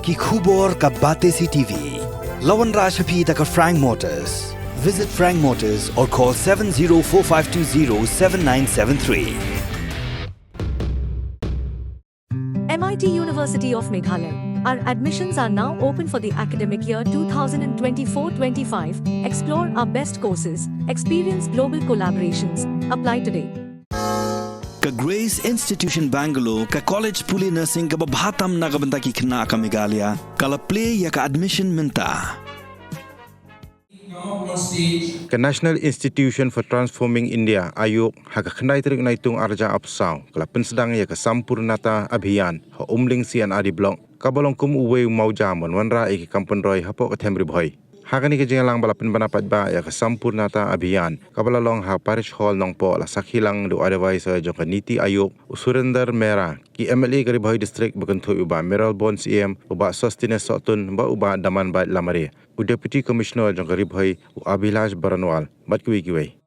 ki khubor ka Bate TV. Lawan Rashapi taka Frank Motors. Visit Frank Motors or call 7045207973. MIT University of Meghalaya. Our admissions are now open for the academic year 2024-25. Explore our best courses, experience global collaborations. Apply today. Ka Grace Institution Bangalore ka college puli nursing ka babhatam na kabanta ki khna ka Meghalaya kala play ya ka admission minta. Ka National Institution for Transforming India Aayog hakakhnai trik naitung arja apsaw kala Sdang ya ka Sampoorna Abhiyan ha Umling C&Rd block kabalong kum uwe mau jamon wanra iki kampun roy hapo ka themri bhoy hakani ke jingalang balapan banapat ba ya ka Sampoorna Abhiyan kabalalong ha parish hall nong po la sakhilang do advisor jo ka Niti Aayog usurender mera ki MLA ka Ribhoy district bakantu uba Meral Bonds EM uba Sostines Sotun ba uba Daman ba Lamare u deputy commissioner jo ka Ribhoy u Abhilash Baranwal bat kiwi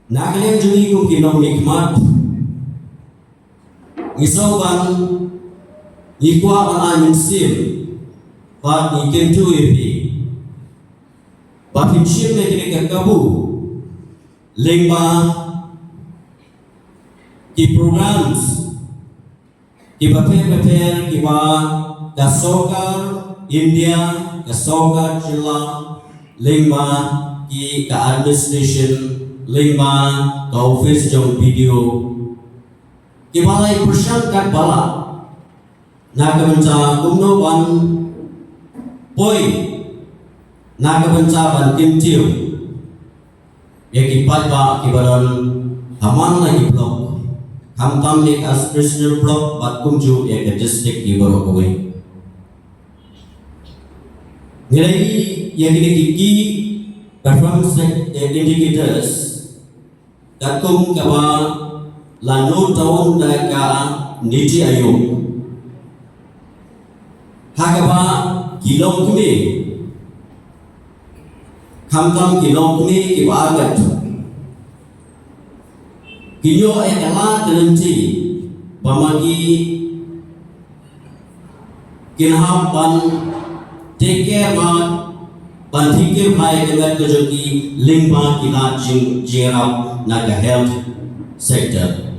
Naglen jui kum kinong nikmat Ngisawan Ikwa ang amin sim Pat ikintu ipi Pat himshim na kinikakabu Lingba Ki programs Ki paper Ki ba Kasokar India Kasokar Chila Lingba Ki ka administration Lingba ka office jong video Kibalay persyang kat bala Nagabanca kumno ban Poi Nagabanca ban kimtiu Ya kipat ba kibaran Haman lagi blok Hamtam ni as prisoner blok Bat kumju ya ke district kibaro kawai Nilai ya kini kiki Performance indicators Datum kaba lanu tahun daga Niti Aayog Hakaba kilong kumi Hamtam kilong kumi kiba agat Kinyo ay kala tenenti Pamagi Kinhapan Take care ba Panthike bhai kemat kejoki lingba kina jirap naga health sector.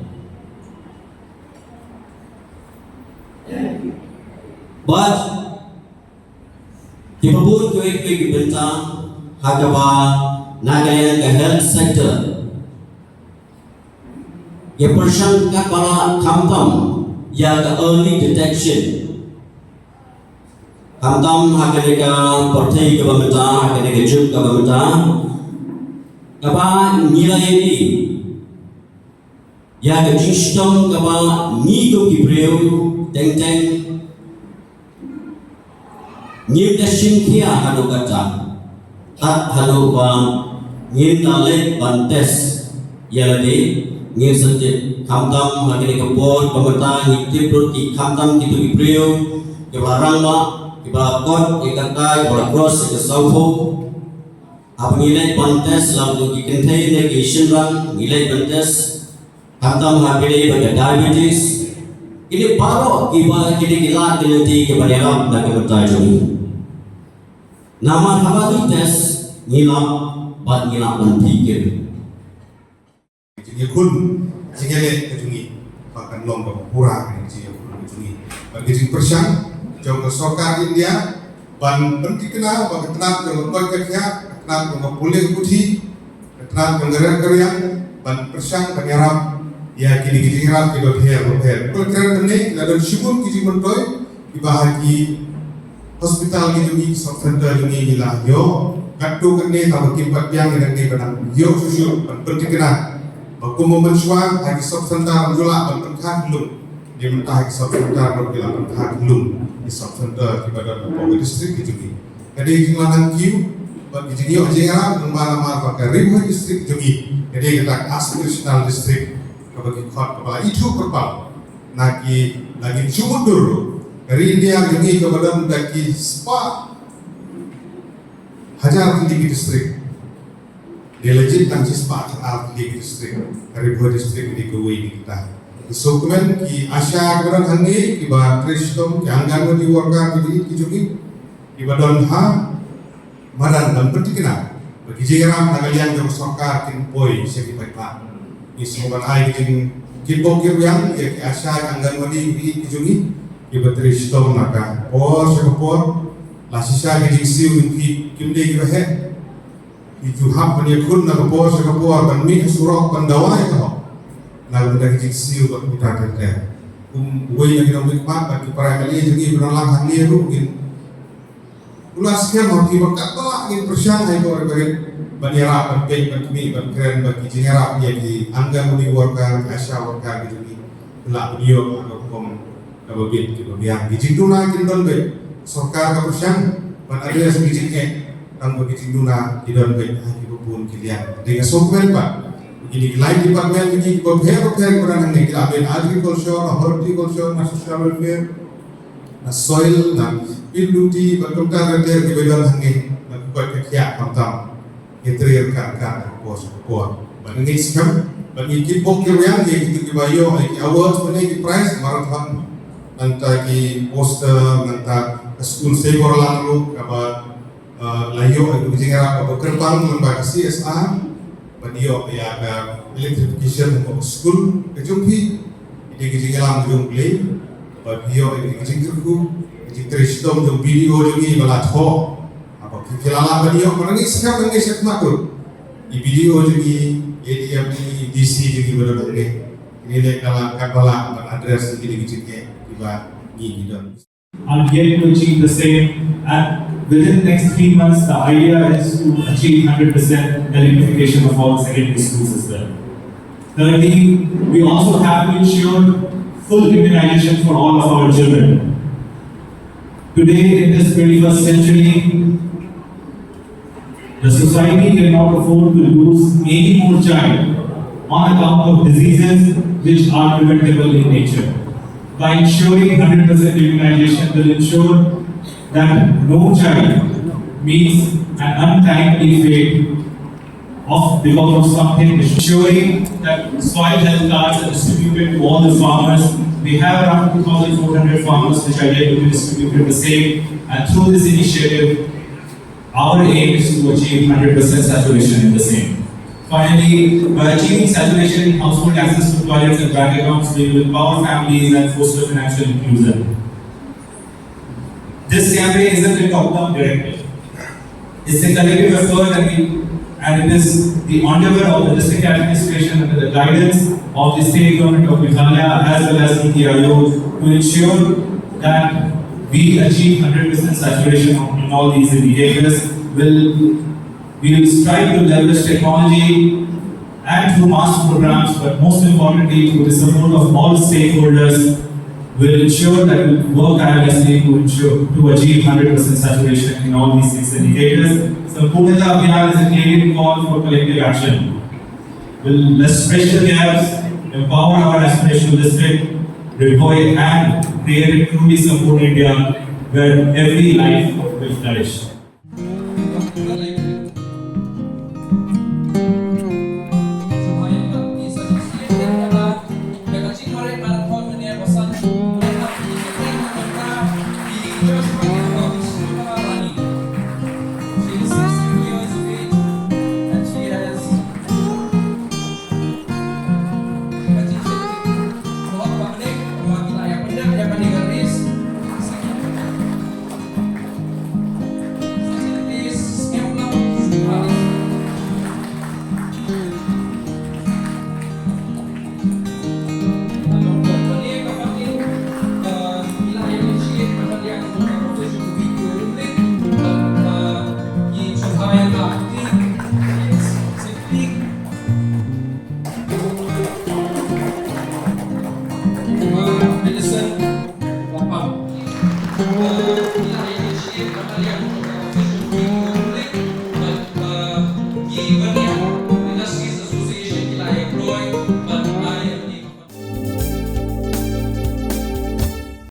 But kipabun kuik bentang hakaba naga health sector. Ye persian kapala kampam ya ka early detection. Hamtam hakadeka partai kabamata hakadeka juk kabamata kaba nilai ini ya ka jistong kaba nido kibreu teng ngim dashin kia hadu kata at hadu ba ngim nalek bantes yalade ngim sanjit hamtam hakadeka board kabamata ngim ki hamtam kitu kibreu kebarang ba Ibakot ikatai berkros ke sauho apa nilai pantes lalu dikentai negation run nilai pantes hantam habili pada diabetes ini baru kiba kini gila dinati kepada Arab dan kepada Juni nama habali tes ngilap bat ngilap mentikir jadi kun singale kejungi bahkan lomba pura jadi kun kejungi bagi persiang jauh ke sokar India, ban penting kena, ban kenal dengan kerja, kenal dengan boleh putih, kenal dengan kerja, ban persang ban Arab, ya kini Arab kita berher. Kalau kerja ini, lalu syukur kita mentoy, dibahagi hospital ini, center ini hilang yo, Katu kene tahu kimpat yang ini benang yo susu penting kena baku memensuang hagi sob sentar menjula penting belum di mentah hagi sob sentar berbila penting belum di sob sentar di badan Pokok distrik itu. Jadi jinglangan kiu bagi jingyo jingara nama pakai ribu distrik jungi. Jadi kita aspirational distrik bagi kepala itu perpal lagi cumudur dari India jungi ke badan bagi spa Hajar tinggi distrik, dia legit dan cispa tinggi distrik dari dua distrik di Kuwait kita. Dokumen ki Asia keberan hangi ki ba Kristom ki anggan di warga di kijungi ki ba don ha maran dan penting kena bagi jengram nagalian jong sokar kin poi segi baiklah. Ki soban ai kin kipok yang ki Asia anggan di kijungi ki ba Kristom naga or sekopor la sisa ke siu ki kimde ki bahe itu hap punya kun na kapor sa kapor ban mi surok pandawai ko na benda ki siu ba kita tete wei na kinong mikmat ba ki para kali jungi benalang hangi ru in ulas ke mo ki bakat tolak in persyang ai ko baget banira ban pe ban mi ban keren ba ki jingara ya ki angga muni warga asya warga ki jungi la bio ko kom ka babit ki biang ki jituna kin don be Sorkar keputusan ban ada yang sebijiknya tang begitu duna idon baik hati pun kilian dengan software pak begini lain department begini beberapa kurang yang kita ambil agriculture, horticulture, social welfare, soil, industri, berkompar dengan kebetulan hangi buat kerja kamtam interior kan pos bagi sikap bagi kipok yang itu dibayar award sebenarnya price marathon nanti poster nanti school savor lalu apa layo itu jengara apa kerpang lembaga CSR badio ya electrification of school kejumpi ini jengara jumpi badio ini jengkerku jengkeristom jum video jungi balatho apa kilala badio mana ni sikap dengan sikap makro di video jungi ADM ni DC jungi berada ini dek kalau kapala address ini jengke tiba ni gitu. Are yet to achieve the same, and within the next 3 months the idea is to achieve 100% electrification of all secondary schools as well. Thirdly, we also have to ensure full immunization for all of our children. Today in this 21st century, the society cannot afford to lose any more child on account of diseases which are preventable in nature. By ensuring 100% immunization will ensure that no child meets an untimely fate because of something. Ensuring that soil health cards are distributed to all the farmers. We have around 2,400 farmers which are yet to be distributed the same, and through this initiative, our aim is to achieve 100% saturation in the same. Finally, by achieving saturation in household access to toilets and bank accounts, we will empower families and foster financial inclusion. This campaign isn't a top-down directive. It's a collective effort and it is the endeavor of the district administration under the guidance of the state government of Meghalaya as well as Niti Aayog to ensure that we achieve 100% saturation in all these indicators. We will strive to leverage technology and through master programs, but most importantly, through the support of all stakeholders, will ensure that we work tirelessly to achieve 100% saturation in all these 6 indicators. Sampoorna Abhiyan is a Canadian call for collective action. We'll let's bridge the gaps, empower our aspirational district, deploy and create a truly Sampoorna India where every life will flourish. Abhiyan.